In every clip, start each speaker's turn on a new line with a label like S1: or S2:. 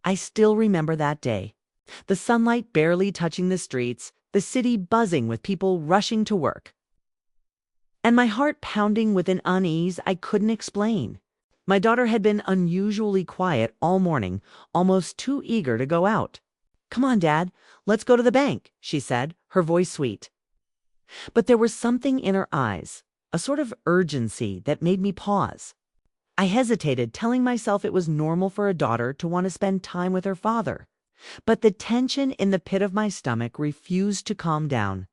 S1: I still remember that day. The sunlight barely touching the streets, the city buzzing with people rushing to work, and my heart pounding with an unease I couldn't explain. My daughter had been unusually quiet all morning, almost too eager to go out. "Come on, Dad, let's go to the bank," she said, her voice sweet. But there was something in her eyes, a sort of urgency that made me pause. I hesitated, telling myself it was normal for a daughter to want to spend time with her father. But the tension in the pit of my stomach refused to calm down.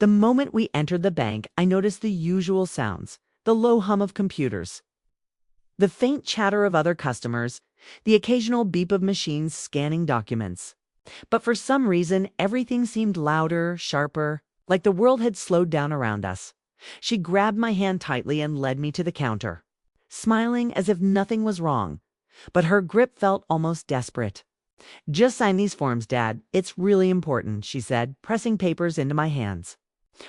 S1: The moment we entered the bank, I noticed the usual sounds, the low hum of computers, the faint chatter of other customers, the occasional beep of machines scanning documents. But for some reason, everything seemed louder, sharper, like the world had slowed down around us. She grabbed my hand tightly and led me to the counter, smiling as if nothing was wrong, but her grip felt almost desperate. "Just sign these forms, Dad. It's really important," she said, pressing papers into my hands.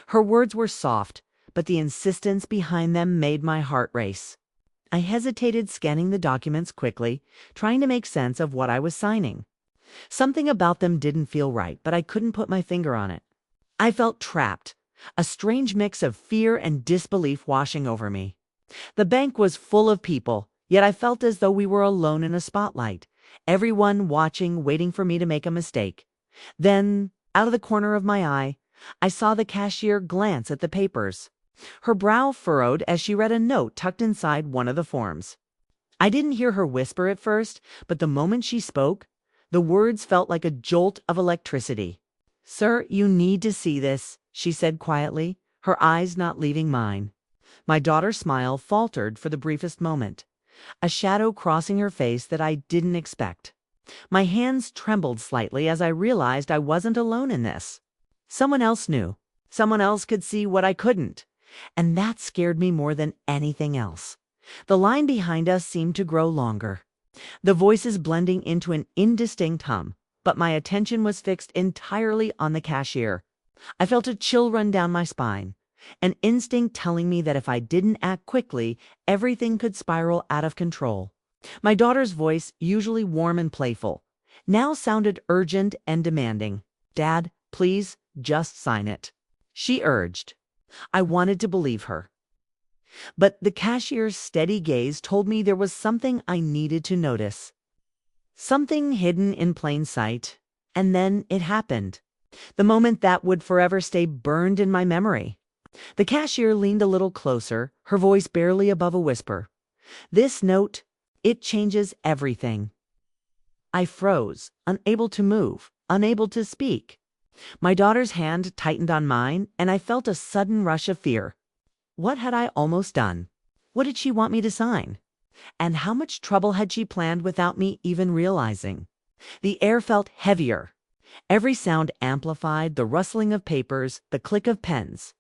S1: Her words were soft, but the insistence behind them made my heart race. I hesitated, scanning the documents quickly, trying to make sense of what I was signing. Something about them didn't feel right, but I couldn't put my finger on it. I felt trapped, a strange mix of fear and disbelief washing over me. The bank was full of people, yet I felt as though we were alone in a spotlight, everyone watching, waiting for me to make a mistake. Then, out of the corner of my eye, I saw the cashier glance at the papers. Her brow furrowed as she read a note tucked inside one of the forms. I didn't hear her whisper at first, but the moment she spoke, the words felt like a jolt of electricity. "Sir, you need to see this," she said quietly, her eyes not leaving mine. My daughter's smile faltered for the briefest moment, a shadow crossing her face that I didn't expect. My hands trembled slightly as I realized I wasn't alone in this. Someone else knew. Someone else could see what I couldn't. And that scared me more than anything else. The line behind us seemed to grow longer, the voices blending into an indistinct hum, but my attention was fixed entirely on the cashier. I felt a chill run down my spine, an instinct telling me that if I didn't act quickly, everything could spiral out of control. My daughter's voice, usually warm and playful, now sounded urgent and demanding. "Dad, please, just sign it," she urged. I wanted to believe her, but the cashier's steady gaze told me there was something I needed to notice. Something hidden in plain sight. And then it happened. The moment that would forever stay burned in my memory. The cashier leaned a little closer, her voice barely above a whisper. "This note, it changes everything." I froze, unable to move, unable to speak. My daughter's hand tightened on mine, and I felt a sudden rush of fear. What had I almost done? What did she want me to sign? And how much trouble had she planned without me even realizing? The air felt heavier. Every sound amplified, the rustling of papers, the click of pens.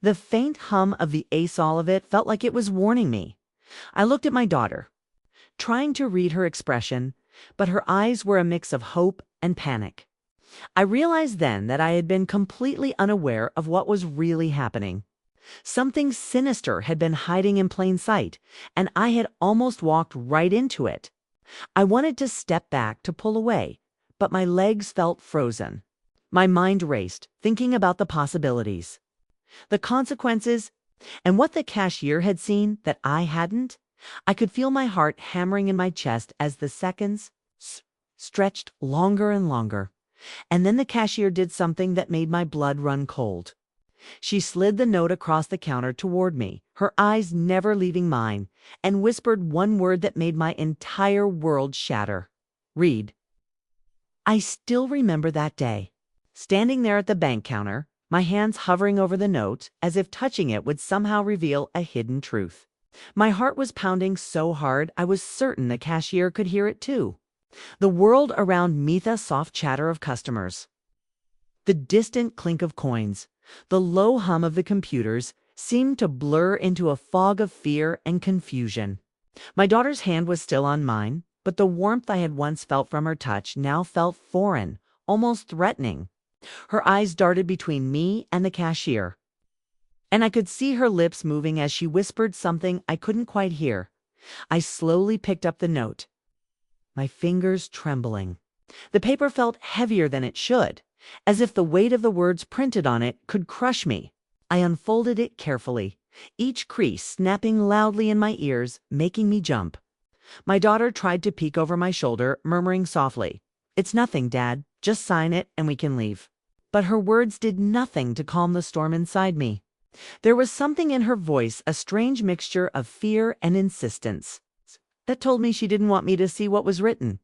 S1: The faint hum of the all of it felt like it was warning me. I looked at my daughter, trying to read her expression, but her eyes were a mix of hope and panic. I realized then that I had been completely unaware of what was really happening. Something sinister had been hiding in plain sight, and I had almost walked right into it. I wanted to step back, to pull away, but my legs felt frozen. My mind raced, thinking about the possibilities, the consequences, and what the cashier had seen that I hadn't. I could feel my heart hammering in my chest as the seconds stretched longer and longer. And then the cashier did something that made my blood run cold. She slid the note across the counter toward me, her eyes never leaving mine, and whispered one word that made my entire world shatter. "Read." I still remember that day, standing there at the bank counter, my hands hovering over the note, as if touching it would somehow reveal a hidden truth. My heart was pounding so hard I was certain the cashier could hear it too. The world around me, the soft chatter of customers, the distant clink of coins, the low hum of the computers seemed to blur into a fog of fear and confusion. My daughter's hand was still on mine, but the warmth I had once felt from her touch now felt foreign, almost threatening. Her eyes darted between me and the cashier, and I could see her lips moving as she whispered something I couldn't quite hear. I slowly picked up the note. my fingers trembling. The paper felt heavier than it should, as if the weight of the words printed on it could crush me. I unfolded it carefully, each crease snapping loudly in my ears, making me jump. My daughter tried to peek over my shoulder, murmuring softly, "It's nothing, Dad. Just sign it and we can leave." But her words did nothing to calm the storm inside me. There was something in her voice, a strange mixture of fear and insistence, that told me she didn't want me to see what was written.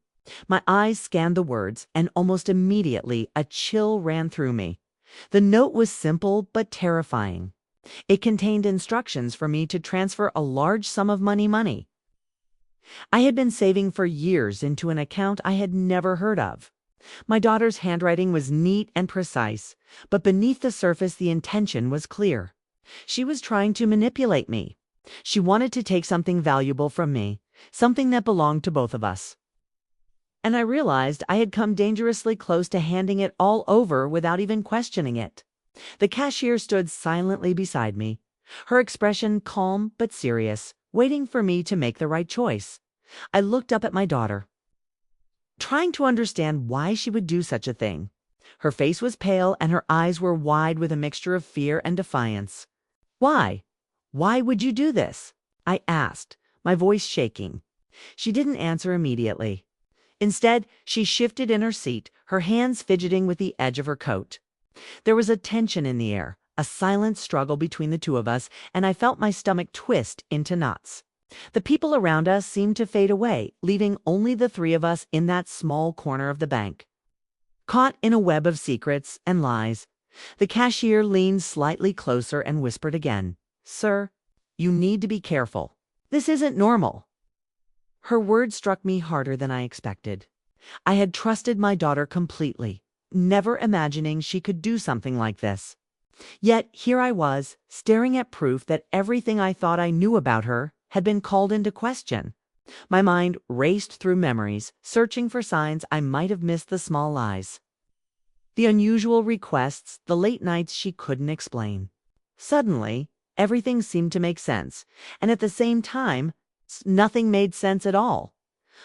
S1: My eyes scanned the words, and almost immediately a chill ran through me. The note was simple but terrifying. It contained instructions for me to transfer a large sum of money I had been saving for years into an account I had never heard of. My daughter's handwriting was neat and precise, but beneath the surface the intention was clear. She was trying to manipulate me. She wanted to take something valuable from me, something that belonged to both of us. And I realized I had come dangerously close to handing it all over without even questioning it. The cashier stood silently beside me, her expression calm but serious, waiting for me to make the right choice. I looked up at my daughter, trying to understand why she would do such a thing. Her face was pale and her eyes were wide with a mixture of fear and defiance. "Why? Why would you do this?" I asked, my voice shaking. She didn't answer immediately. Instead, she shifted in her seat, her hands fidgeting with the edge of her coat. There was a tension in the air, a silent struggle between the two of us, and I felt my stomach twist into knots. The people around us seemed to fade away, leaving only the three of us in that small corner of the bank. Caught in a web of secrets and lies, the cashier leaned slightly closer and whispered again, "Sir, you need to be careful. This isn't normal." Her words struck me harder than I expected. I had trusted my daughter completely, never imagining she could do something like this. Yet here I was, staring at proof that everything I thought I knew about her had been called into question. My mind raced through memories, searching for signs I might have missed the small lies. The unusual requests, the late nights she couldn't explain. Suddenly, everything seemed to make sense, and at the same time, nothing made sense at all.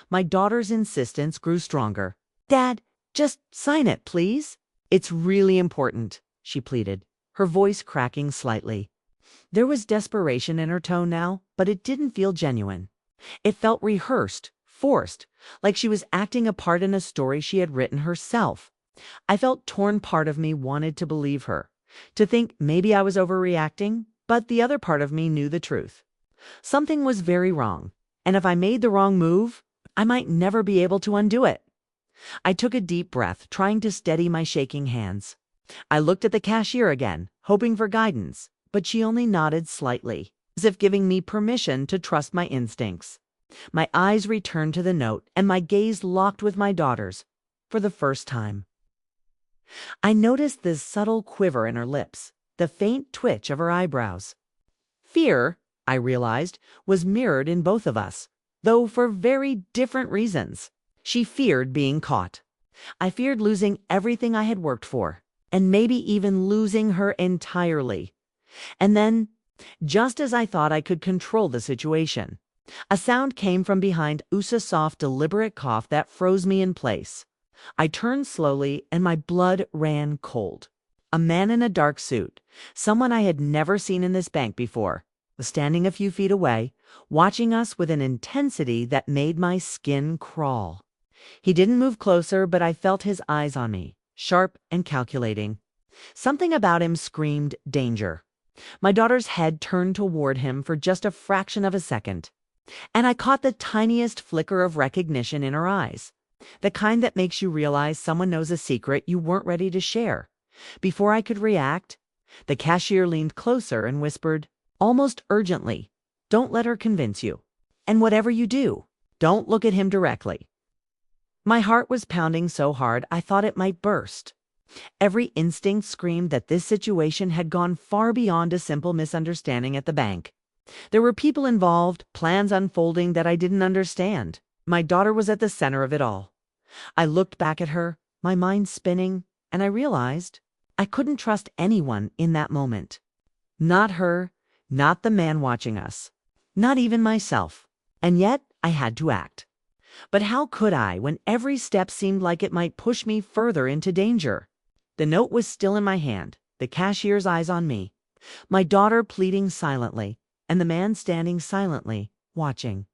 S1: My daughter's insistence grew stronger. "Dad, just sign it, please." "It's really important," she pleaded, her voice cracking slightly. There was desperation in her tone now, but it didn't feel genuine. It felt rehearsed, forced, like she was acting a part in a story she had written herself. I felt torn. Part of me wanted to believe her, to think maybe I was overreacting, but the other part of me knew the truth. Something was very wrong, and if I made the wrong move, I might never be able to undo it. I took a deep breath, trying to steady my shaking hands. I looked at the cashier again, hoping for guidance, but she only nodded slightly, as if giving me permission to trust my instincts. My eyes returned to the note, and my gaze locked with my daughter's for the first time. I noticed this subtle quiver in her lips, the faint twitch of her eyebrows. Fear, I realized, was mirrored in both of us, though for very different reasons. She feared being caught. I feared losing everything I had worked for, and maybe even losing her entirely. And then, just as I thought I could control the situation, a sound came from behind Usa's soft, deliberate cough that froze me in place. I turned slowly, and my blood ran cold. A man in a dark suit, someone I had never seen in this bank before, was standing a few feet away, watching us with an intensity that made my skin crawl. He didn't move closer, but I felt his eyes on me, sharp and calculating. Something about him screamed danger. My daughter's head turned toward him for just a fraction of a second, and I caught the tiniest flicker of recognition in her eyes, the kind that makes you realize someone knows a secret you weren't ready to share. Before I could react, the cashier leaned closer and whispered, almost urgently, "Don't let her convince you. And whatever you do, don't look at him directly." My heart was pounding so hard I thought it might burst. Every instinct screamed that this situation had gone far beyond a simple misunderstanding at the bank. There were people involved, plans unfolding that I didn't understand. My daughter was at the center of it all. I looked back at her, my mind spinning, and I realized I couldn't trust anyone in that moment. Not her, not the man watching us, not even myself. And yet I had to act. But how could I when every step seemed like it might push me further into danger? The note was still in my hand, the cashier's eyes on me, my daughter pleading silently, and the man standing silently, watching.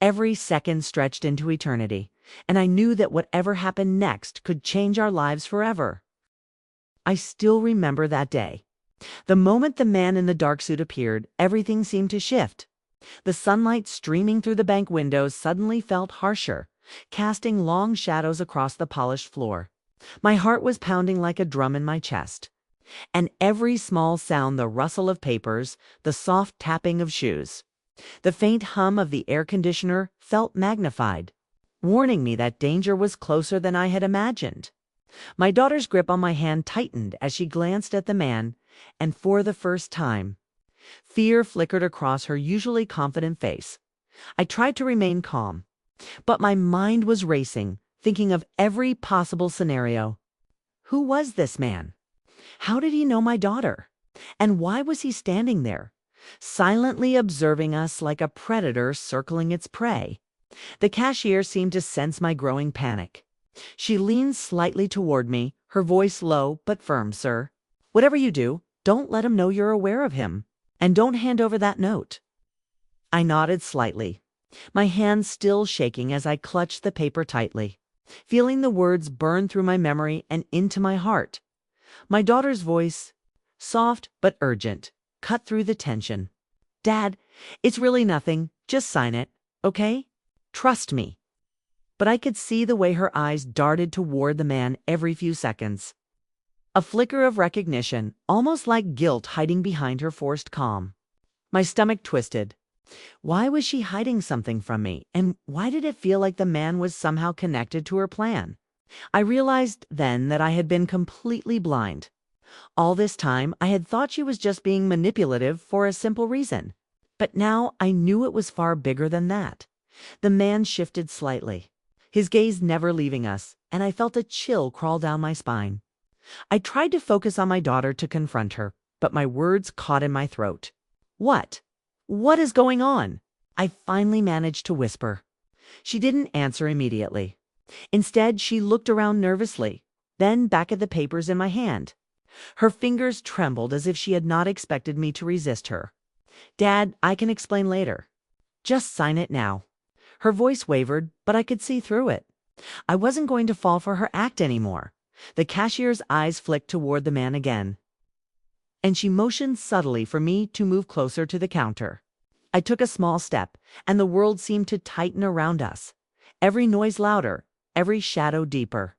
S1: Every second stretched into eternity, and I knew that whatever happened next could change our lives forever. I still remember that day. The moment the man in the dark suit appeared, everything seemed to shift. The sunlight streaming through the bank windows suddenly felt harsher, casting long shadows across the polished floor. My heart was pounding like a drum in my chest. And every small sound, the rustle of papers, the soft tapping of shoes, the faint hum of the air conditioner, felt magnified, warning me that danger was closer than I had imagined. My daughter's grip on my hand tightened as she glanced at the man, and for the first time, fear flickered across her usually confident face. I tried to remain calm, but my mind was racing, thinking of every possible scenario. Who was this man? How did he know my daughter? And why was he standing there, silently observing us like a predator circling its prey? The cashier seemed to sense my growing panic. She leaned slightly toward me, her voice low but firm. "Sir, whatever you do, don't let him know you're aware of him. And don't hand over that note." I nodded slightly, my hands still shaking as I clutched the paper tightly, feeling the words burn through my memory and into my heart. My daughter's voice, soft but urgent, cut through the tension. "Dad, it's really nothing. Just sign it, okay? Trust me." But I could see the way her eyes darted toward the man every few seconds. A flicker of recognition, almost like guilt hiding behind her forced calm. My stomach twisted. Why was she hiding something from me? And why did it feel like the man was somehow connected to her plan? I realized then that I had been completely blind. All this time, I had thought she was just being manipulative for a simple reason. But now I knew it was far bigger than that. The man shifted slightly, his gaze never leaving us, and I felt a chill crawl down my spine. I tried to focus on my daughter to confront her, but my words caught in my throat. "What? What is going on?" I finally managed to whisper. She didn't answer immediately. Instead, she looked around nervously, then back at the papers in my hand. Her fingers trembled as if she had not expected me to resist her. "Dad, I can explain later. Just sign it now." Her voice wavered, but I could see through it. I wasn't going to fall for her act anymore. The cashier's eyes flicked toward the man again, and she motioned subtly for me to move closer to the counter. I took a small step, and the world seemed to tighten around us. Every noise louder, every shadow deeper.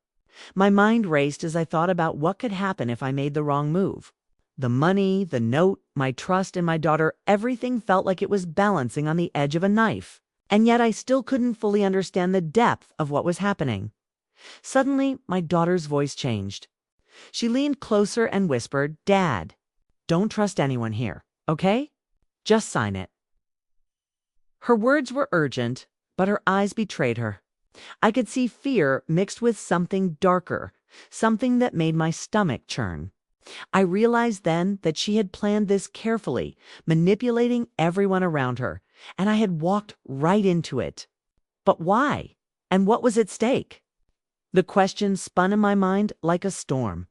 S1: My mind raced as I thought about what could happen if I made the wrong move. The money, the note, my trust in my daughter, everything felt like it was balancing on the edge of a knife. And yet I still couldn't fully understand the depth of what was happening. Suddenly, my daughter's voice changed. She leaned closer and whispered, "Dad, don't trust anyone here, okay? Just sign it." Her words were urgent, but her eyes betrayed her. I could see fear mixed with something darker, something that made my stomach churn. I realized then that she had planned this carefully, manipulating everyone around her, and I had walked right into it. But why? And what was at stake? The questions spun in my mind like a storm,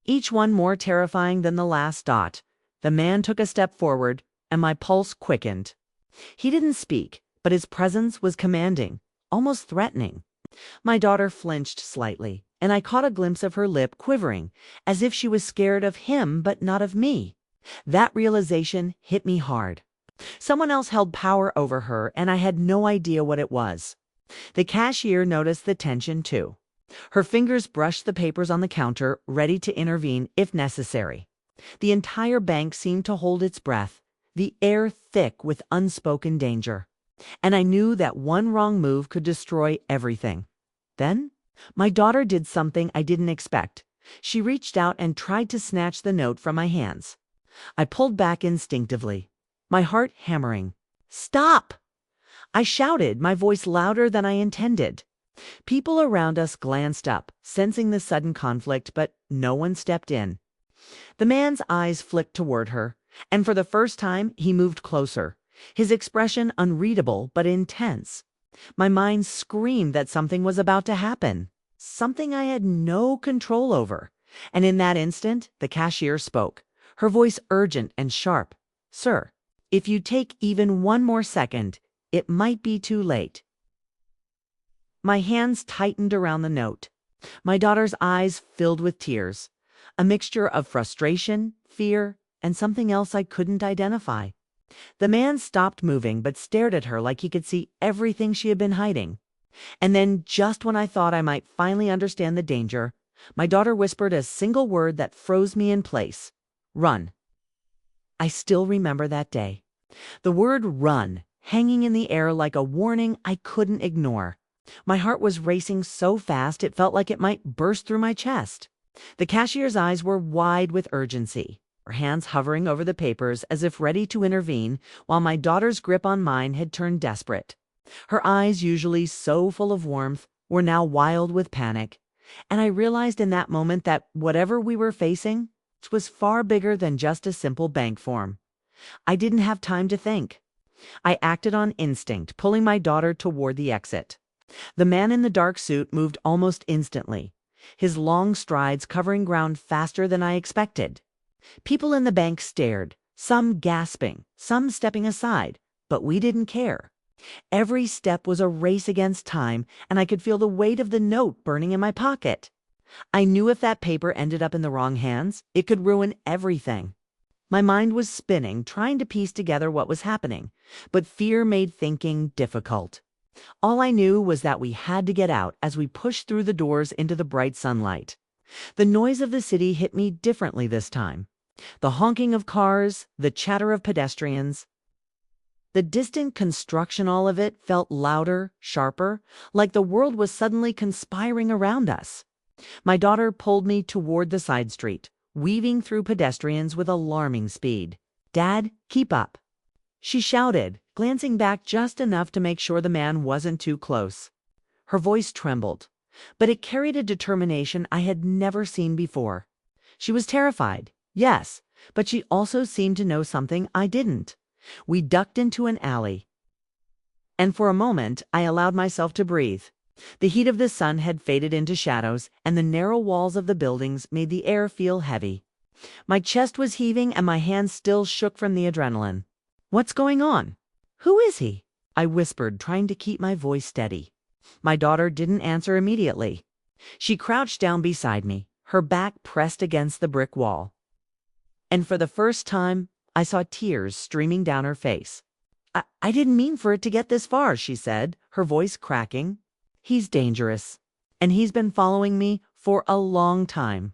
S1: each one more terrifying than the last dot. The man took a step forward, and my pulse quickened. He didn't speak, but his presence was commanding, almost threatening. My daughter flinched slightly, and I caught a glimpse of her lip quivering, as if she was scared of him but not of me. That realization hit me hard. Someone else held power over her, and I had no idea what it was. The cashier noticed the tension too. Her fingers brushed the papers on the counter, ready to intervene if necessary. The entire bank seemed to hold its breath, the air thick with unspoken danger. And I knew that one wrong move could destroy everything. Then, my daughter did something I didn't expect. She reached out and tried to snatch the note from my hands. I pulled back instinctively, my heart hammering. "Stop!" I shouted, my voice louder than I intended. People around us glanced up, sensing the sudden conflict, but no one stepped in. The man's eyes flicked toward her, and for the first time he moved closer, his expression unreadable but intense. My mind screamed that something was about to happen, something I had no control over. And in that instant, the cashier spoke, her voice urgent and sharp. "Sir, if you take even one more second, it might be too late." My hands tightened around the note. My daughter's eyes filled with tears, a mixture of frustration, fear, and something else I couldn't identify. The man stopped moving but stared at her like he could see everything she had been hiding. And then, just when I thought I might finally understand the danger, my daughter whispered a single word that froze me in place. "Run." I still remember that day. The word run hanging in the air like a warning I couldn't ignore. My heart was racing so fast it felt like it might burst through my chest. The cashier's eyes were wide with urgency, her hands hovering over the papers as if ready to intervene, while my daughter's grip on mine had turned desperate. Her eyes, usually so full of warmth, were now wild with panic. And I realized in that moment that whatever we were facing was far bigger than just a simple bank form. I didn't have time to think. I acted on instinct, pulling my daughter toward the exit. The man in the dark suit moved almost instantly, his long strides covering ground faster than I expected. People in the bank stared, some gasping, some stepping aside, but we didn't care. Every step was a race against time, and I could feel the weight of the note burning in my pocket. I knew if that paper ended up in the wrong hands, it could ruin everything. My mind was spinning, trying to piece together what was happening, but fear made thinking difficult. All I knew was that we had to get out as we pushed through the doors into the bright sunlight. The noise of the city hit me differently this time. The honking of cars, the chatter of pedestrians, the distant construction, all of it felt louder, sharper, like the world was suddenly conspiring around us. My daughter pulled me toward the side street, weaving through pedestrians with alarming speed. "Dad, keep up," she shouted, glancing back just enough to make sure the man wasn't too close. Her voice trembled, but it carried a determination I had never seen before. She was terrified, yes, but she also seemed to know something I didn't. We ducked into an alley, and for a moment I allowed myself to breathe. The heat of the sun had faded into shadows, and the narrow walls of the buildings made the air feel heavy. My chest was heaving, and my hands still shook from the adrenaline. "What's going on? Who is he?" I whispered, trying to keep my voice steady. My daughter didn't answer immediately. She crouched down beside me, her back pressed against the brick wall. And for the first time, I saw tears streaming down her face. I didn't mean for it to get this far," she said, her voice cracking. "He's dangerous, and he's been following me for a long time."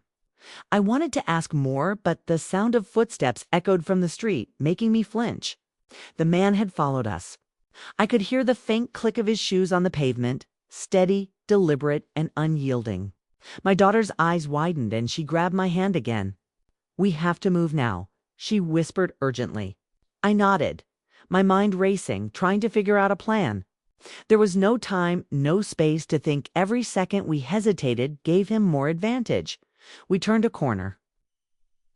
S1: I wanted to ask more, but the sound of footsteps echoed from the street, making me flinch. The man had followed us. I could hear the faint click of his shoes on the pavement, steady, deliberate, and unyielding. My daughter's eyes widened, and she grabbed my hand again. "We have to move now," she whispered urgently. I nodded, my mind racing, trying to figure out a plan. There was no time, no space to think. Every second we hesitated gave him more advantage. We turned a corner,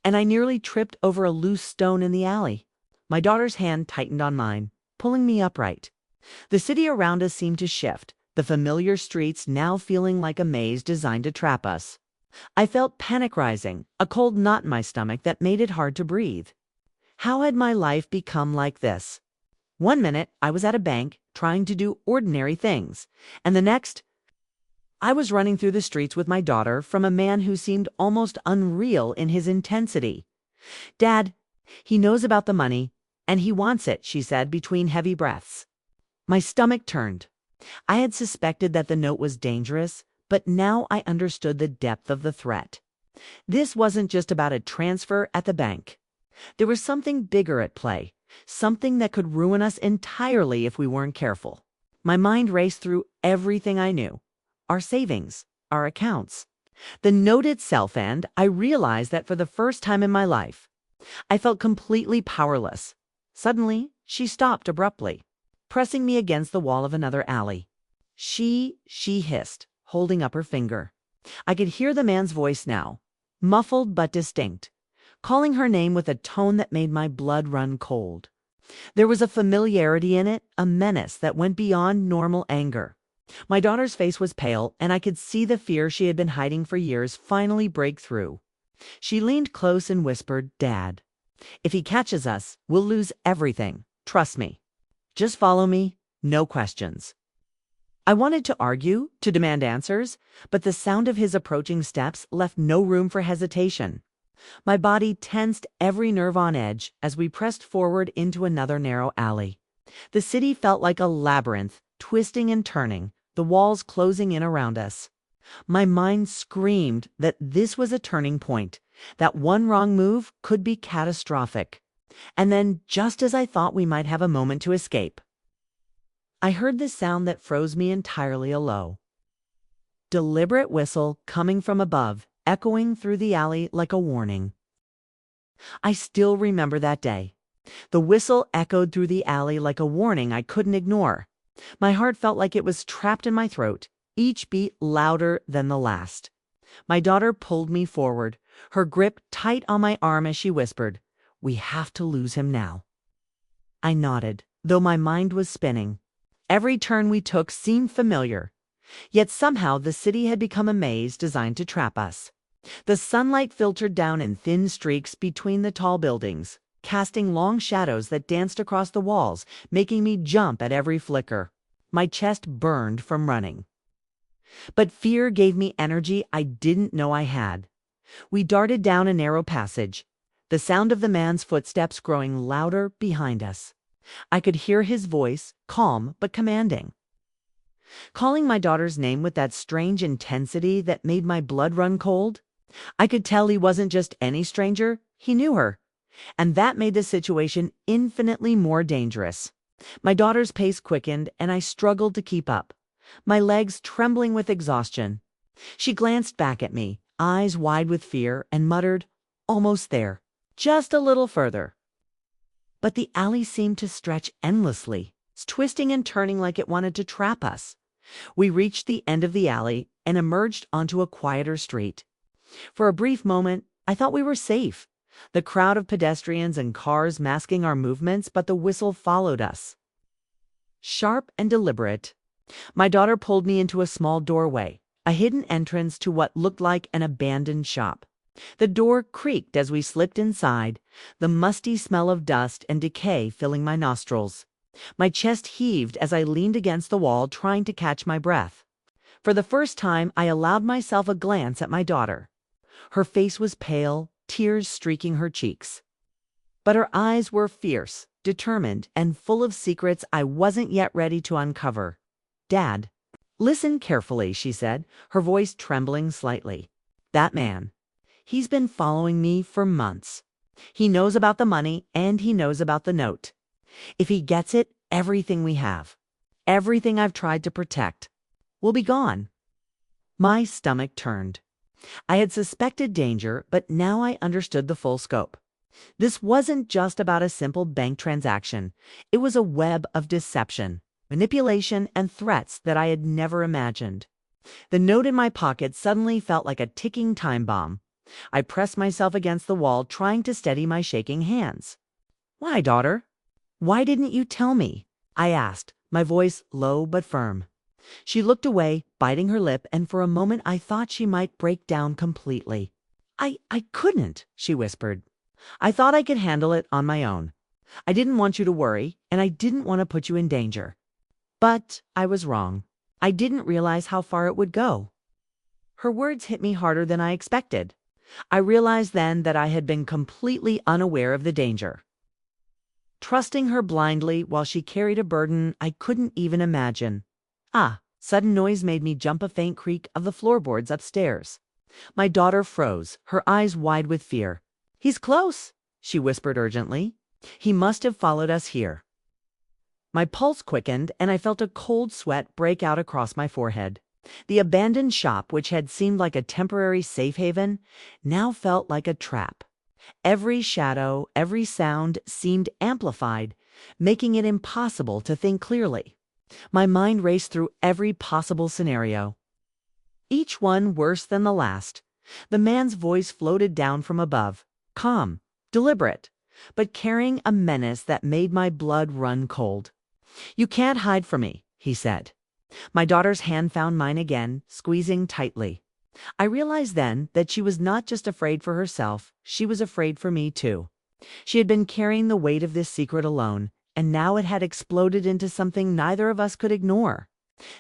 S1: and I nearly tripped over a loose stone in the alley. My daughter's hand tightened on mine, pulling me upright. The city around us seemed to shift, the familiar streets now feeling like a maze designed to trap us. I felt panic rising, a cold knot in my stomach that made it hard to breathe. How had my life become like this? One minute, I was at a bank, trying to do ordinary things, and the next, I was running through the streets with my daughter from a man who seemed almost unreal in his intensity. "Dad, he knows about the money, and he wants it," she said between heavy breaths. My stomach turned. I had suspected that the note was dangerous, but now I understood the depth of the threat. This wasn't just about a transfer at the bank. There was something bigger at play, something that could ruin us entirely if we weren't careful. My mind raced through everything I knew. Our savings, our accounts, the note itself, and I realized that for the first time in my life, I felt completely powerless. Suddenly, she stopped abruptly, pressing me against the wall of another alley. She hissed, holding up her finger. I could hear the man's voice now, muffled but distinct, calling her name with a tone that made my blood run cold. There was a familiarity in it, a menace that went beyond normal anger. My daughter's face was pale, and I could see the fear she had been hiding for years finally break through. She leaned close and whispered, "Dad, if he catches us, we'll lose everything. Trust me. Just follow me, no questions." I wanted to argue, to demand answers, but the sound of his approaching steps left no room for hesitation. My body tensed, every nerve on edge, as we pressed forward into another narrow alley. The city felt like a labyrinth, twisting and turning, the walls closing in around us. My mind screamed that this was a turning point, that one wrong move could be catastrophic. And then, just as I thought we might have a moment to escape, I heard this sound that froze me entirely, a low, deliberate whistle coming from above, echoing through the alley like a warning. I still remember that day. The whistle echoed through the alley like a warning I couldn't ignore. My heart felt like it was trapped in my throat, each beat louder than the last. My daughter pulled me forward, her grip tight on my arm as she whispered, "We have to lose him now." I nodded, though my mind was spinning. Every turn we took seemed familiar. Yet somehow the city had become a maze designed to trap us. The sunlight filtered down in thin streaks between the tall buildings, casting long shadows that danced across the walls, making me jump at every flicker. My chest burned from running. But fear gave me energy I didn't know I had. We darted down a narrow passage, the sound of the man's footsteps growing louder behind us. I could hear his voice, calm but commanding, calling my daughter's name with that strange intensity that made my blood run cold. I could tell he wasn't just any stranger, he knew her. And that made the situation infinitely more dangerous. My daughter's pace quickened, and I struggled to keep up, my legs trembling with exhaustion. She glanced back at me, eyes wide with fear, and muttered, "Almost there. Just a little further." But the alley seemed to stretch endlessly, twisting and turning like it wanted to trap us. We reached the end of the alley and emerged onto a quieter street. For a brief moment, I thought we were safe, the crowd of pedestrians and cars masking our movements, but the whistle followed us. Sharp and deliberate, my daughter pulled me into a small doorway, a hidden entrance to what looked like an abandoned shop. The door creaked as we slipped inside, the musty smell of dust and decay filling my nostrils. My chest heaved as I leaned against the wall, trying to catch my breath. For the first time, I allowed myself a glance at my daughter. Her face was pale, tears streaking her cheeks. But her eyes were fierce, determined, and full of secrets I wasn't yet ready to uncover. "Dad, listen carefully," she said, her voice trembling slightly. "That man, he's been following me for months. He knows about the money, and he knows about the note. If he gets it, everything we have, everything I've tried to protect, will be gone." My stomach turned. I had suspected danger, but now I understood the full scope. This wasn't just about a simple bank transaction. It was a web of deception, manipulation, and threats that I had never imagined. The note in my pocket suddenly felt like a ticking time bomb. I pressed myself against the wall, trying to steady my shaking hands. "Why, daughter? Why didn't you tell me?" I asked, my voice low but firm. She looked away, biting her lip, and for a moment I thought she might break down completely. I couldn't," she whispered. "I thought I could handle it on my own. I didn't want you to worry, and I didn't want to put you in danger." But I was wrong. I didn't realize how far it would go. Her words hit me harder than I expected. I realized then that I had been completely unaware of the danger, trusting her blindly while she carried a burden I couldn't even imagine. Sudden noise made me jump, a faint creak of the floorboards upstairs. My daughter froze, her eyes wide with fear. "He's close," she whispered urgently. "He must have followed us here." My pulse quickened, and I felt a cold sweat break out across my forehead. The abandoned shop, which had seemed like a temporary safe haven, now felt like a trap. Every shadow, every sound seemed amplified, making it impossible to think clearly. My mind raced through every possible scenario, each one worse than the last. The man's voice floated down from above, calm, deliberate, but carrying a menace that made my blood run cold. "You can't hide from me," he said. My daughter's hand found mine again, squeezing tightly. I realized then that she was not just afraid for herself, she was afraid for me too. She had been carrying the weight of this secret alone, and now it had exploded into something neither of us could ignore.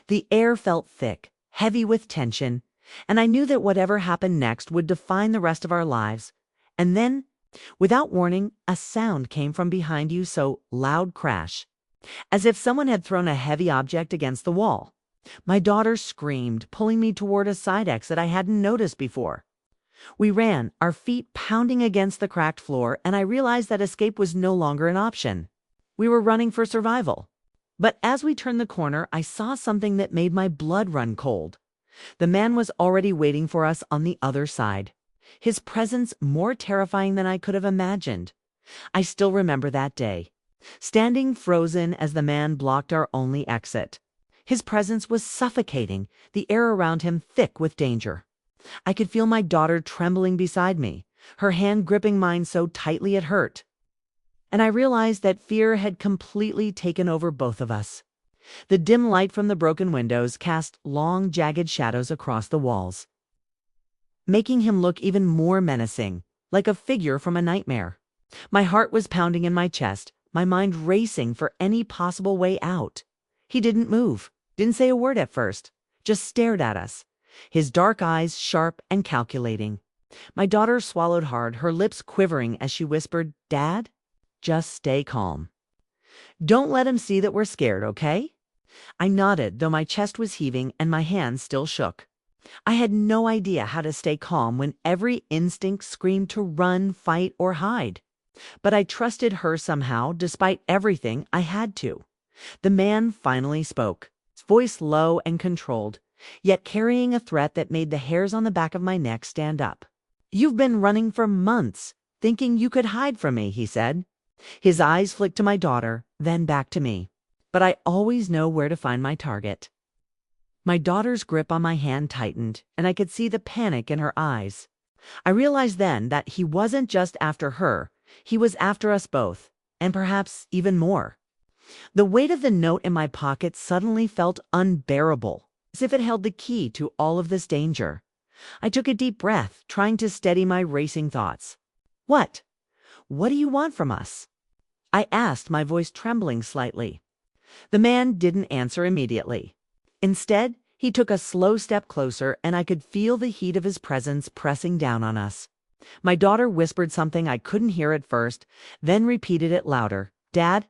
S1: The air felt thick, heavy with tension, and I knew that whatever happened next would define the rest of our lives. And then, without warning, a sound came from behind you, so loud crash, as if someone had thrown a heavy object against the wall. My daughter screamed, pulling me toward a side exit I hadn't noticed before. We ran, our feet pounding against the cracked floor, and I realized that escape was no longer an option. We were running for survival. But as we turned the corner, I saw something that made my blood run cold. The man was already waiting for us on the other side, his presence more terrifying than I could have imagined. I still remember that day, standing frozen as the man blocked our only exit. His presence was suffocating, the air around him thick with danger. I could feel my daughter trembling beside me, her hand gripping mine so tightly it hurt. And I realized that fear had completely taken over both of us. The dim light from the broken windows cast long, jagged shadows across the walls, making him look even more menacing, like a figure from a nightmare. My heart was pounding in my chest, my mind racing for any possible way out. He didn't move, didn't say a word at first, just stared at us, his dark eyes sharp and calculating. My daughter swallowed hard, her lips quivering as she whispered, "Dad, just stay calm. Don't let him see that we're scared, okay?" I nodded, though my chest was heaving and my hands still shook. I had no idea how to stay calm when every instinct screamed to run, fight, or hide. But I trusted her somehow, despite everything. I had to. The man finally spoke, his voice low and controlled, yet carrying a threat that made the hairs on the back of my neck stand up. "You've been running for months, thinking you could hide from me," he said. His eyes flicked to my daughter, then back to me. "But I always know where to find my target." My daughter's grip on my hand tightened, and I could see the panic in her eyes. I realized then that he wasn't just after her, he was after us both, and perhaps even more. The weight of the note in my pocket suddenly felt unbearable, as if it held the key to all of this danger. I took a deep breath, trying to steady my racing thoughts. "What? What do you want from us?" I asked, my voice trembling slightly. The man didn't answer immediately. Instead, he took a slow step closer, and I could feel the heat of his presence pressing down on us. My daughter whispered something I couldn't hear at first, then repeated it louder. "Dad,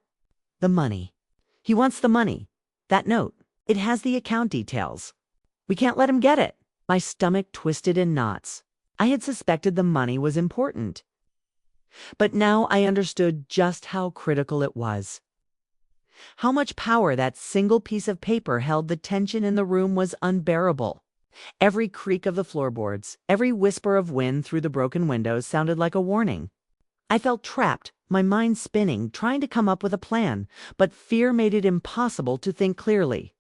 S1: the money. He wants the money. That note. It has the account details. We can't let him get it." My stomach twisted in knots. I had suspected the money was important, but now I understood just how critical it was. How much power that single piece of paper held. The tension in the room was unbearable. Every creak of the floorboards, every whisper of wind through the broken windows sounded like a warning. I felt trapped, my mind spinning, trying to come up with a plan, but fear made it impossible to think clearly.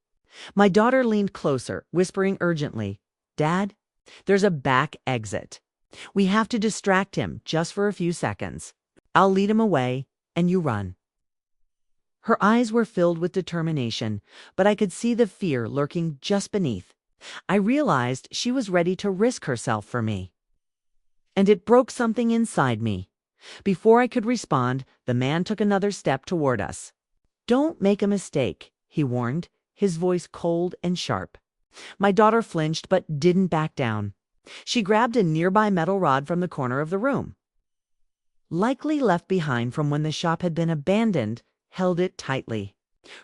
S1: My daughter leaned closer, whispering urgently, "Dad, there's a back exit. We have to distract him just for a few seconds. I'll lead him away, and you run." Her eyes were filled with determination, but I could see the fear lurking just beneath. I realized she was ready to risk herself for me. And it broke something inside me. Before I could respond, the man took another step toward us. "Don't make a mistake," he warned, his voice cold and sharp. My daughter flinched but didn't back down. She grabbed a nearby metal rod from the corner of the room, likely left behind from when the shop had been abandoned, held it tightly.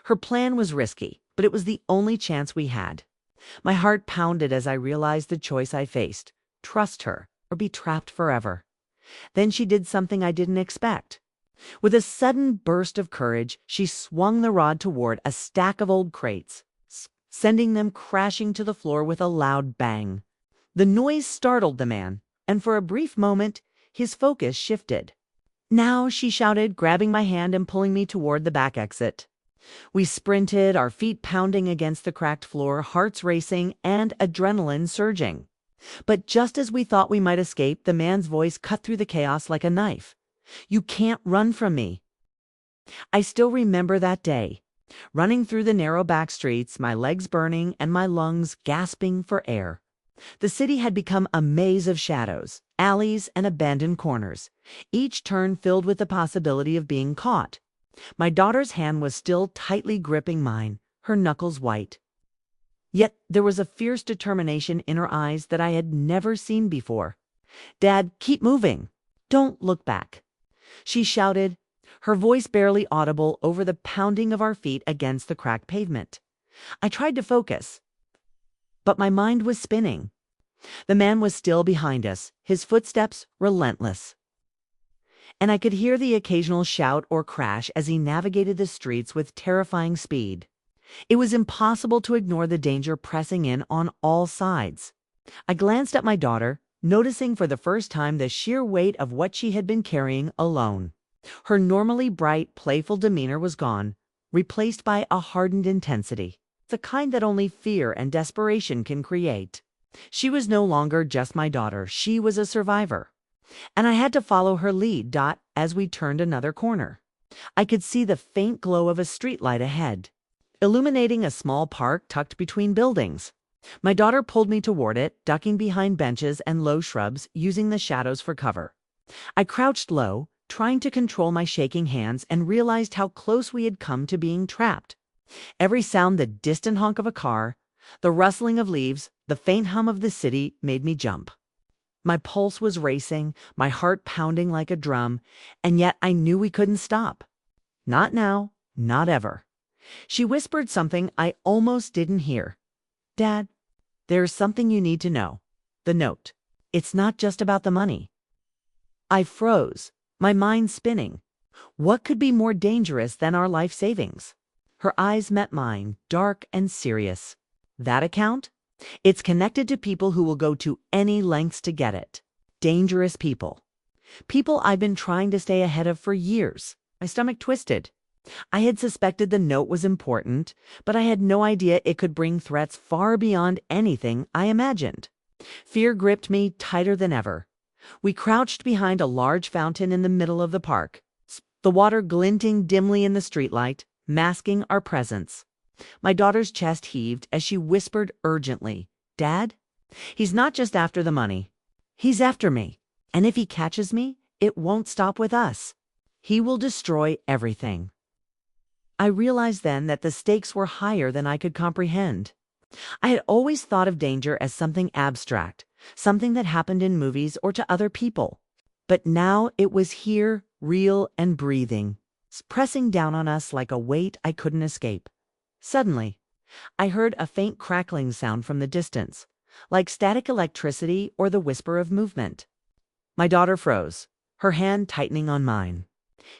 S1: Her plan was risky, but it was the only chance we had. My heart pounded as I realized the choice I faced: trust her or be trapped forever. Then she did something I didn't expect. With a sudden burst of courage, she swung the rod toward a stack of old crates, sending them crashing to the floor with a loud bang. The noise startled the man, and for a brief moment, his focus shifted. "Now," she shouted, grabbing my hand and pulling me toward the back exit. We sprinted, our feet pounding against the cracked floor, hearts racing, and adrenaline surging. But just as we thought we might escape, the man's voice cut through the chaos like a knife. You can't run from me." I still remember that day, running through the narrow back streets, my legs burning and my lungs gasping for air. The city had become a maze of shadows, alleys, and abandoned corners, each turn filled with the possibility of being caught. My daughter's hand was still tightly gripping mine, her knuckles white. Yet there was a fierce determination in her eyes that I had never seen before. "Dad, keep moving. Don't look back," she shouted, her voice barely audible over the pounding of our feet against the cracked pavement. I tried to focus, but my mind was spinning. The man was still behind us, his footsteps relentless. And I could hear the occasional shout or crash as he navigated the streets with terrifying speed. It was impossible to ignore the danger pressing in on all sides. I glanced at my daughter, noticing for the first time the sheer weight of what she had been carrying alone. Her normally bright, playful demeanor was gone, replaced by a hardened intensity, the kind that only fear and desperation can create. She was no longer just my daughter, she was a survivor. And I had to follow her lead, as we turned another corner. I could see the faint glow of a streetlight ahead, illuminating a small park tucked between buildings. My daughter pulled me toward it, ducking behind benches and low shrubs, using the shadows for cover. I crouched low, trying to control my shaking hands, and realized how close we had come to being trapped. Every sound, the distant honk of a car, the rustling of leaves, the faint hum of the city made me jump. My pulse was racing, my heart pounding like a drum, and yet I knew we couldn't stop. Not now, not ever. She whispered something I almost didn't hear. "Dad, there's something you need to know. The note. It's not just about the money." I froze, my mind spinning. What could be more dangerous than our life savings? Her eyes met mine, dark and serious. "That account? It's connected to people who will go to any lengths to get it. Dangerous people. People I've been trying to stay ahead of for years." My stomach twisted. I had suspected the note was important, but I had no idea it could bring threats far beyond anything I imagined. Fear gripped me tighter than ever. We crouched behind a large fountain in the middle of the park, the water glinting dimly in the streetlight, masking our presence. My daughter's chest heaved as she whispered urgently, "Dad, he's not just after the money. He's after me. And if he catches me, it won't stop with us. He will destroy everything." I realized then that the stakes were higher than I could comprehend. I had always thought of danger as something abstract, something that happened in movies or to other people. But now it was here, real and breathing, pressing down on us like a weight I couldn't escape. Suddenly, I heard a faint crackling sound from the distance, like static electricity or the whisper of movement. My daughter froze, her hand tightening on mine.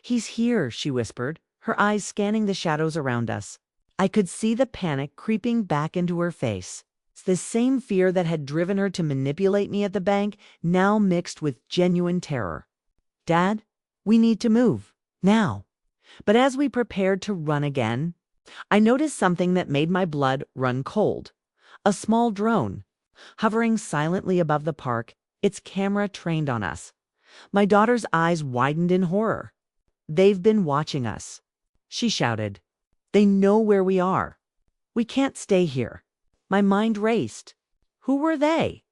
S1: "He's here," she whispered, her eyes scanning the shadows around us. I could see the panic creeping back into her face. The same fear that had driven her to manipulate me at the bank now mixed with genuine terror. "Dad, we need to move. Now." But as we prepared to run again, I noticed something that made my blood run cold. A small drone, hovering silently above the park, its camera trained on us. My daughter's eyes widened in horror. "They've been watching us," she shouted. "They know where we are. We can't stay here." My mind raced. Who were they?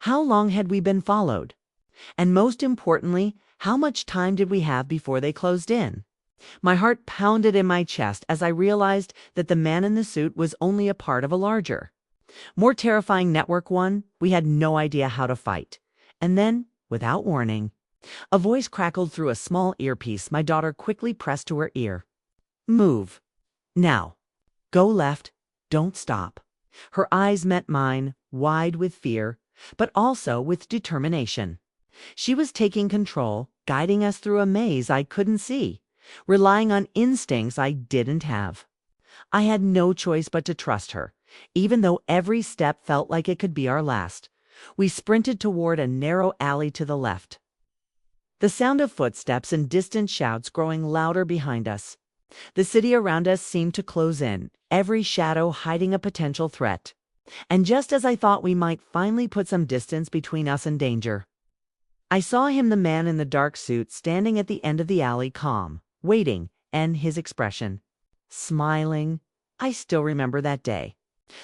S1: How long had we been followed? And most importantly, how much time did we have before they closed in? My heart pounded in my chest as I realized that the man in the suit was only a part of a larger, more terrifying network, one we had no idea how to fight. And then, without warning, a voice crackled through a small earpiece my daughter quickly pressed to her ear. "Move. Now. Go left. Don't stop." Her eyes met mine, wide with fear, but also with determination. She was taking control, guiding us through a maze I couldn't see, relying on instincts I didn't have. I had no choice but to trust her, even though every step felt like it could be our last. We sprinted toward a narrow alley to the left, the sound of footsteps and distant shouts growing louder behind us. The city around us seemed to close in, every shadow hiding a potential threat. And just as I thought we might finally put some distance between us and danger, I saw him, the man in the dark suit, standing at the end of the alley, calm, waiting, and his expression, smiling. I still remember that day.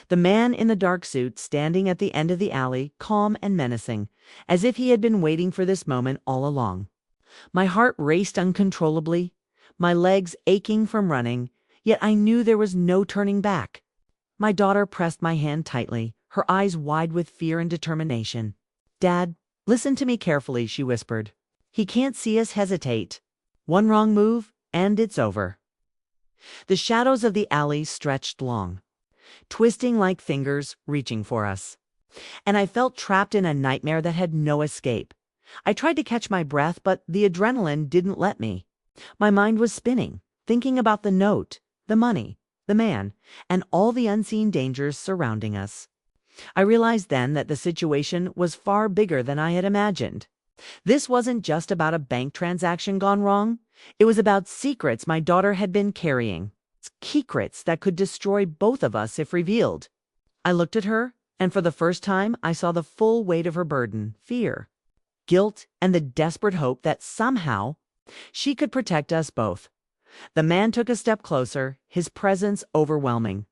S1: The man in the dark suit standing at the end of the alley, calm and menacing, as if he had been waiting for this moment all along. My heart raced uncontrollably, my legs aching from running, yet I knew there was no turning back. My daughter pressed my hand tightly, her eyes wide with fear and determination. "Dad, listen to me carefully," she whispered. "He can't see us hesitate. One wrong move, and it's over." The shadows of the alley stretched long, twisting like fingers reaching for us, and I felt trapped in a nightmare that had no escape. I tried to catch my breath, but the adrenaline didn't let me. My mind was spinning, thinking about the note, the money, the man, and all the unseen dangers surrounding us. I realized then that the situation was far bigger than I had imagined. This wasn't just about a bank transaction gone wrong. It was about secrets my daughter had been carrying. Secrets that could destroy both of us if revealed. I looked at her, and for the first time I saw the full weight of her burden: fear, guilt, and the desperate hope that somehow she could protect us both. The man took a step closer, his presence overwhelming.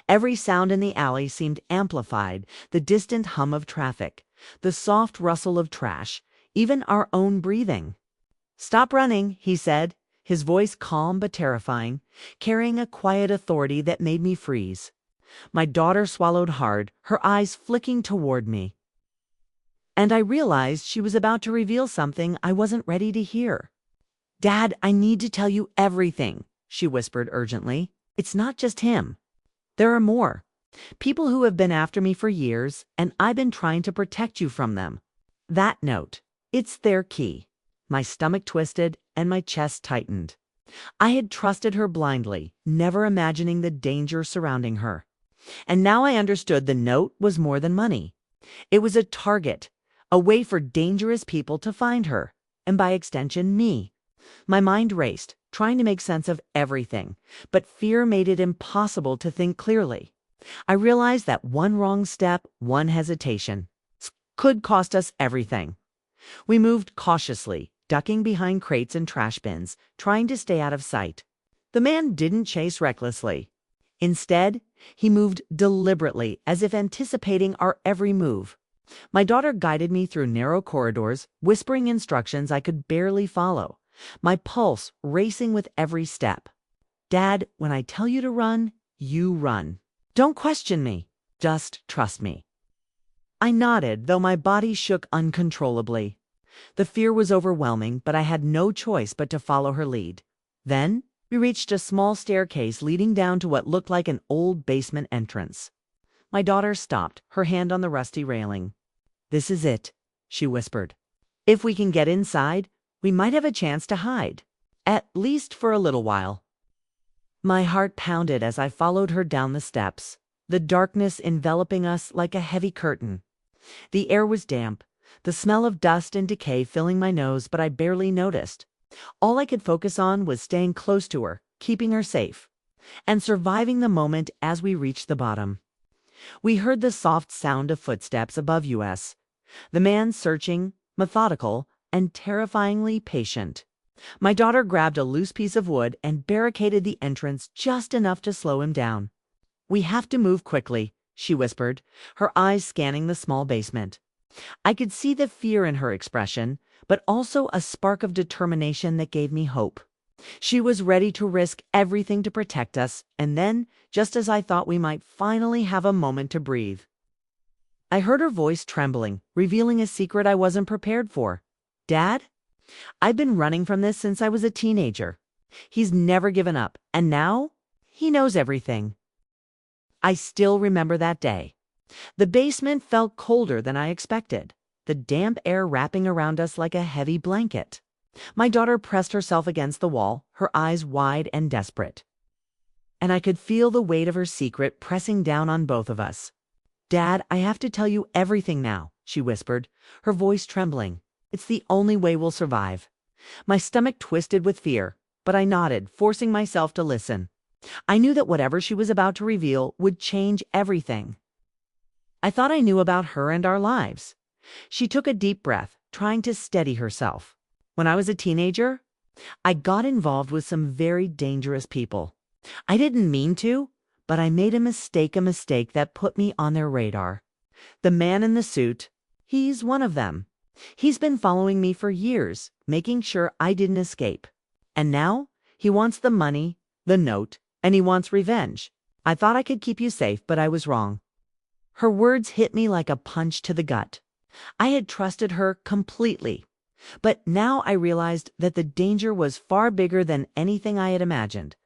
S1: Every sound in the alley seemed amplified: the distant hum of traffic, the soft rustle of trash, even our own breathing. "Stop running," he said, his voice calm but terrifying, carrying a quiet authority that made me freeze. My daughter swallowed hard, her eyes flicking toward me. And I realized she was about to reveal something I wasn't ready to hear. "Dad, I need to tell you everything," she whispered urgently. "It's not just him. There are more. People who have been after me for years, and I've been trying to protect you from them. That note, it's their key." My stomach twisted and my chest tightened. I had trusted her blindly, never imagining the danger surrounding her. And now I understood the note was more than money. It was a target, a way for dangerous people to find her, and by extension, me. My mind raced, trying to make sense of everything, but fear made it impossible to think clearly. I realized that one wrong step, one hesitation, could cost us everything. We moved cautiously, ducking behind crates and trash bins, trying to stay out of sight. The man didn't chase recklessly. Instead, he moved deliberately, as if anticipating our every move. My daughter guided me through narrow corridors, whispering instructions I could barely follow, my pulse racing with every step. "Dad, when I tell you to run, you run. Don't question me. Just trust me." I nodded, though my body shook uncontrollably. The fear was overwhelming, but I had no choice but to follow her lead. Then we reached a small staircase leading down to what looked like an old basement entrance. My daughter stopped, her hand on the rusty railing. "This is it," she whispered. "If we can get inside, we might have a chance to hide, at least for a little while." My heart pounded as I followed her down the steps, the darkness enveloping us like a heavy curtain. The air was damp, the smell of dust and decay filling my nose, but I barely noticed. All I could focus on was staying close to her, keeping her safe, and surviving the moment as we reached the bottom. We heard the soft sound of footsteps above us, the man searching, methodical, and terrifyingly patient. My daughter grabbed a loose piece of wood and barricaded the entrance just enough to slow him down. "We have to move quickly," she whispered, her eyes scanning the small basement. I could see the fear in her expression, but also a spark of determination that gave me hope. She was ready to risk everything to protect us, and then, just as I thought we might finally have a moment to breathe, I heard her voice trembling, revealing a secret I wasn't prepared for. "Dad, I've been running from this since I was a teenager. He's never given up, and now he knows everything." I still remember that day. The basement felt colder than I expected, the damp air wrapping around us like a heavy blanket. My daughter pressed herself against the wall, her eyes wide and desperate. And I could feel the weight of her secret pressing down on both of us. "Dad, I have to tell you everything now," she whispered, her voice trembling. "It's the only way we'll survive." My stomach twisted with fear, but I nodded, forcing myself to listen. I knew that whatever she was about to reveal would change everything. I thought I knew about her and our lives. She took a deep breath, trying to steady herself. When I was a teenager, I got involved with some very dangerous people. I didn't mean to, but I made a mistake that put me on their radar. The man in the suit, he's one of them. He's been following me for years, making sure I didn't escape. And now he wants the money, the note, and he wants revenge. I thought I could keep you safe, but I was wrong. Her words hit me like a punch to the gut. I had trusted her completely. But now I realized that the danger was far bigger than anything I had imagined.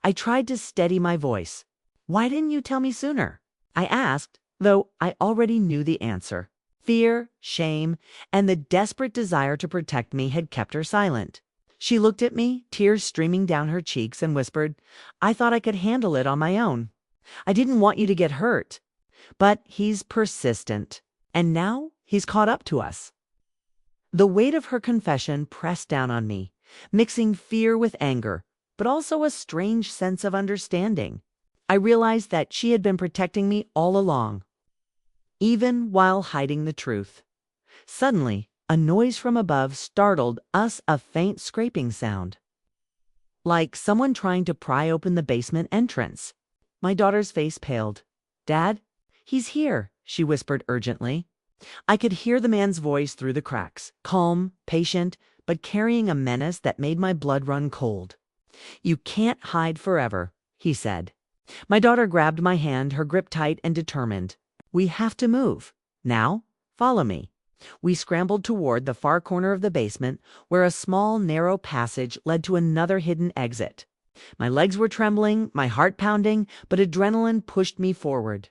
S1: I tried to steady my voice. "Why didn't you tell me sooner?" I asked, though I already knew the answer. Fear, shame, and the desperate desire to protect me had kept her silent. She looked at me, tears streaming down her cheeks, and whispered, "I thought I could handle it on my own. I didn't want you to get hurt." But he's persistent, and now he's caught up to us. The weight of her confession pressed down on me, mixing fear with anger, but also a strange sense of understanding. I realized that she had been protecting me all along, even while hiding the truth. Suddenly, a noise from above startled us, a faint scraping sound, like someone trying to pry open the basement entrance. My daughter's face paled. "Dad, he's here," she whispered urgently. I could hear the man's voice through the cracks, calm, patient, but carrying a menace that made my blood run cold. "You can't hide forever," he said. My daughter grabbed my hand, her grip tight and determined. "We have to move. Now, follow me." We scrambled toward the far corner of the basement, where a small, narrow passage led to another hidden exit. My legs were trembling, my heart pounding, but adrenaline pushed me forward.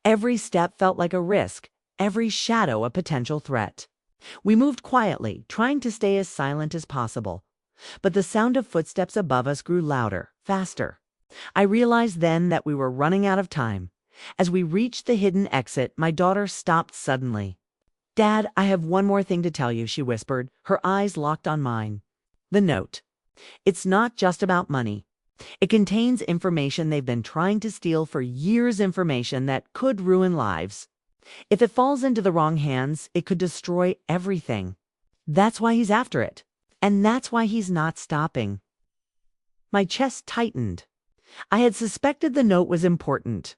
S1: Every step felt like a risk, every shadow a potential threat. We moved quietly, trying to stay as silent as possible. But the sound of footsteps above us grew louder, faster. I realized then that we were running out of time. As we reached the hidden exit, my daughter stopped suddenly. "Dad, I have one more thing to tell you," she whispered, her eyes locked on mine. "The note. It's not just about money. It contains information they've been trying to steal for years, information that could ruin lives. If it falls into the wrong hands, it could destroy everything. That's why he's after it. And that's why he's not stopping." My chest tightened. I had suspected the note was important,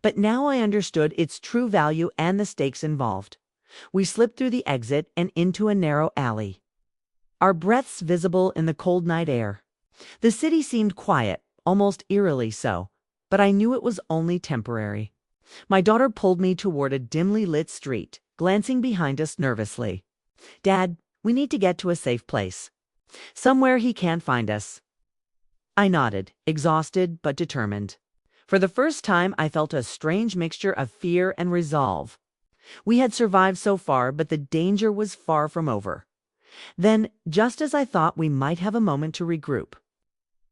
S1: but now I understood its true value and the stakes involved. We slipped through the exit and into a narrow alley, our breaths visible in the cold night air. The city seemed quiet, almost eerily so, but I knew it was only temporary. My daughter pulled me toward a dimly lit street, glancing behind us nervously. "Dad, we need to get to a safe place. Somewhere he can't find us." I nodded, exhausted but determined. For the first time, I felt a strange mixture of fear and resolve. We had survived so far, but the danger was far from over. Then, just as I thought we might have a moment to regroup,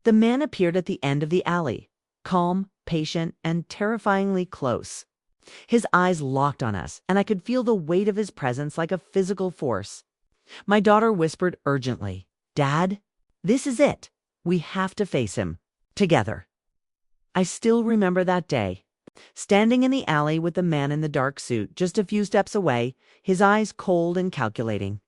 S1: the man appeared at the end of the alley, calm, patient, and terrifyingly close. His eyes locked on us, and I could feel the weight of his presence like a physical force. My daughter whispered urgently, "Dad, this is it. We have to face him. Together." I still remember that day, standing in the alley with the man in the dark suit just a few steps away, his eyes cold and calculating.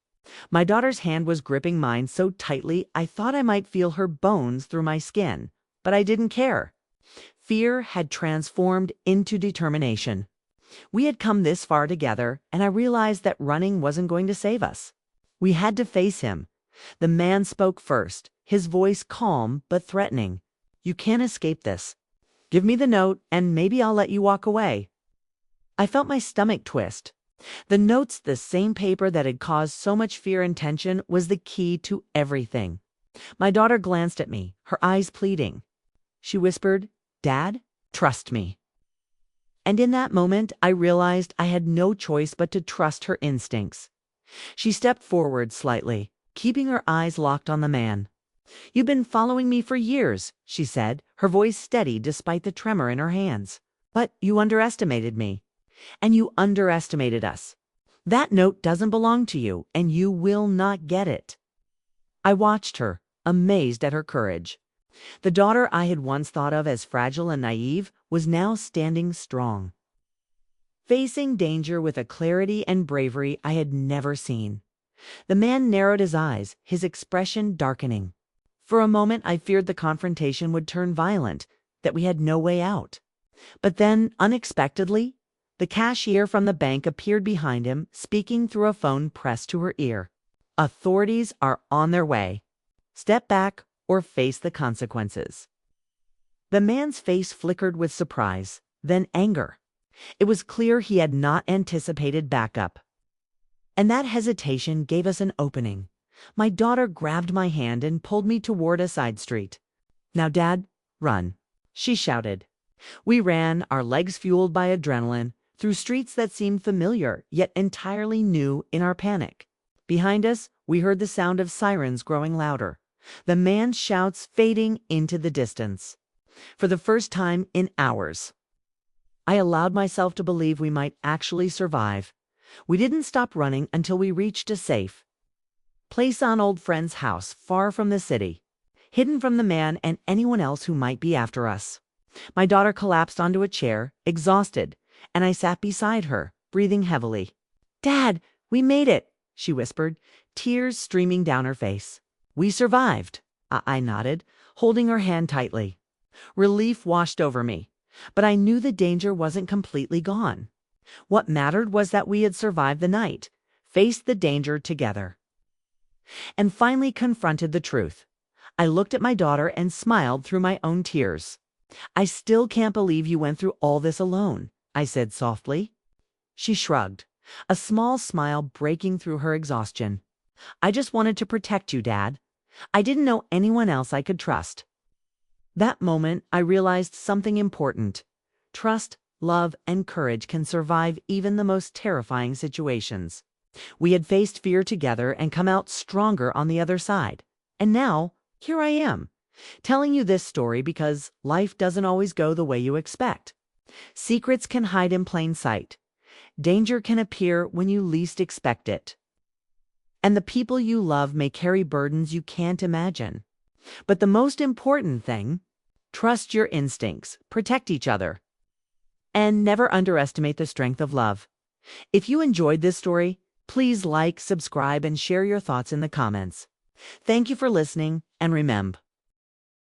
S1: My daughter's hand was gripping mine so tightly I thought I might feel her bones through my skin, but I didn't care. Fear had transformed into determination. We had come this far together, and I realized that running wasn't going to save us. We had to face him. The man spoke first, his voice calm but threatening. "You can't escape this. Give me the note, and maybe I'll let you walk away." I felt my stomach twist. The notes, the same paper that had caused so much fear and tension, was the key to everything. My daughter glanced at me, her eyes pleading. She whispered, "Dad, trust me." And in that moment, I realized I had no choice but to trust her instincts. She stepped forward slightly, keeping her eyes locked on the man. "You've been following me for years," she said, her voice steady despite the tremor in her hands. "But you underestimated me. And you underestimated us. That note doesn't belong to you, and you will not get it." I watched her, amazed at her courage. The daughter I had once thought of as fragile and naive was now standing strong. facing danger with a clarity and bravery I had never seen. The man narrowed his eyes, his expression darkening. For a moment, I feared the confrontation would turn violent, that we had no way out. But then, unexpectedly, the cashier from the bank appeared behind him, speaking through a phone pressed to her ear. Authorities are on their way. Step back or face the consequences. The man's face flickered with surprise, then anger. It was clear he had not anticipated backup. And that hesitation gave us an opening. My daughter grabbed my hand and pulled me toward a side street. "Now, Dad, run," she shouted. We ran, our legs fueled by adrenaline, through streets that seemed familiar yet entirely new in our panic. Behind us, we heard the sound of sirens growing louder, the man's shouts fading into the distance. For the first time in hours, I allowed myself to believe we might actually survive. We didn't stop running until we reached a safe place on old friend's house, far from the city, hidden from the man and anyone else who might be after us. My daughter collapsed onto a chair, exhausted, and I sat beside her, breathing heavily. "Dad, we made it," she whispered, tears streaming down her face. "We survived," I nodded, holding her hand tightly. Relief washed over me, but I knew the danger wasn't completely gone. What mattered was that we had survived the night, faced the danger together, and finally confronted the truth. I looked at my daughter and smiled through my own tears. "I still can't believe you went through all this alone," I said softly. She shrugged, a small smile breaking through her exhaustion. "I just wanted to protect you, Dad. I didn't know anyone else I could trust." That moment, I realized something important. Trust, love, and courage can survive even the most terrifying situations. We had faced fear together and come out stronger on the other side. And now, here I am, telling you this story because life doesn't always go the way you expect. Secrets can hide in plain sight. Danger can appear when you least expect it. And the people you love may carry burdens you can't imagine. But the most important thing, trust your instincts, protect each other, and never underestimate the strength of love. If you enjoyed this story, please like, subscribe, and share your thoughts in the comments. Thank you for listening, and remember,